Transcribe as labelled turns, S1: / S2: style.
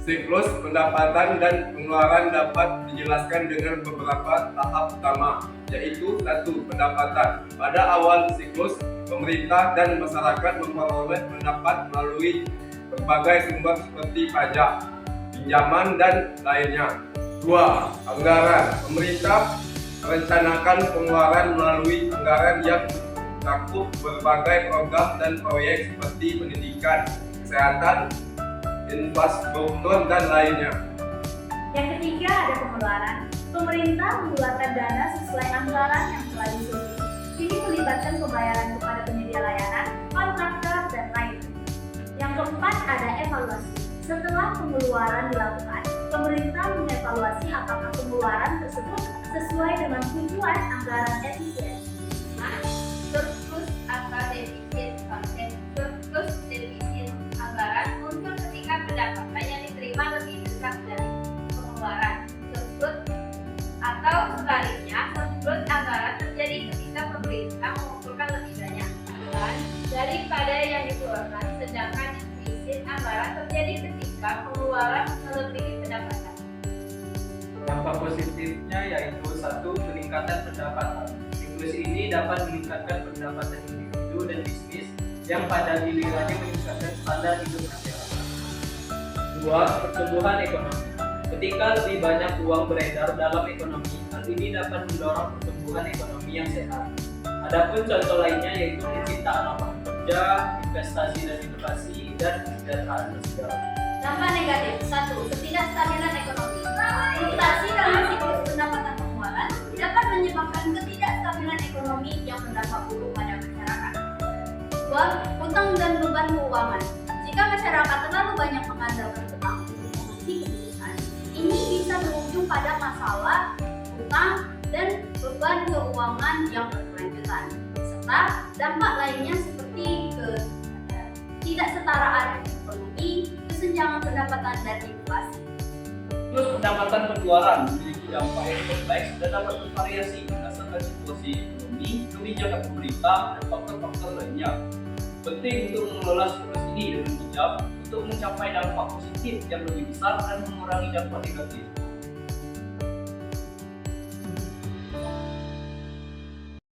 S1: Siklus pendapatan dan pengeluaran dapat dijelaskan dengan beberapa tahap utama, yaitu 1. Pendapatan. Pada awal siklus, pemerintah dan masyarakat memperoleh pendapat melalui berbagai sumber seperti pajak, pinjaman, dan lainnya. 2. Anggaran. Pemerintah merencanakan pengeluaran melalui anggaran yang mencakup berbagai program dan proyek seperti pendidikan, kesehatan, infrastruktur, dan lainnya.
S2: Yang ketiga ada pengeluaran. Pemerintah mengeluarkan dana sesuai anggaran yang telah disusun. Ini melibatkan pembayaran kepada penyedia layanan, kontraktor, dan lainnya. Yang keempat ada evaluasi. Setelah pengeluaran dilakukan, pemerintah mengevaluasi apakah pengeluaran tersebut sesuai dengan tujuan anggaran efisien.
S3: Surplus atau defisit. Konsep surplus defisit anggaran muncul ketika pendapatan yang diterima lebih besar dari pengeluaran. Surplus atau sebaliknya, surplus anggaran terjadi ketika pemerintah mengumpulkan lebih banyak anggaran daripada yang dikeluarkan, sedangkan defisit anggaran terjadi ketika pengeluaran melebihi pendapatan.
S4: Dampak positifnya yaitu 1. Peningkatan pendapatan. Siklus ini dapat meningkatkan pendapatan individu dan bisnis yang pada gilirannya meningkatkan standar hidup masyarakat. 2. Pertumbuhan ekonomi. Ketika lebih banyak uang beredar dalam ekonomi, hal ini dapat mendorong pertumbuhan ekonomi yang sehat. Adapun contoh lainnya yaitu penciptaan lapangan kerja, investasi dan inovasi, dan kesejahteraan sosial.
S2: Dampak negatif. 1. Ketidakstabilan ekonomi. Fluktuasi dalam siklus pendapatan pengeluaran dapat menyebabkan ketidakstabilan ekonomi yang berdampak buruk pada masyarakat. 2. Hutang dan beban keuangan. Jika masyarakat terlalu banyak mengandalkan utang untuk memenuhi kebutuhan, ini bisa berujung pada masalah hutang dan beban keuangan yang berkelanjutan, serta dampak lainnya seperti ketidaksetaraan ekonomi, kesenjangan pendapatan, dan inflasi.
S4: Terus pendapatan pengeluaran memiliki dampak yang kompleks dan dapat bervariasi berdasarkan situasi ekonomi, kebijakan pemerintah, dan faktor-faktor lainnya. Penting untuk mengelola siklus ini dengan bijak untuk mencapai dampak positif yang lebih besar dan mengurangi dampak negatif.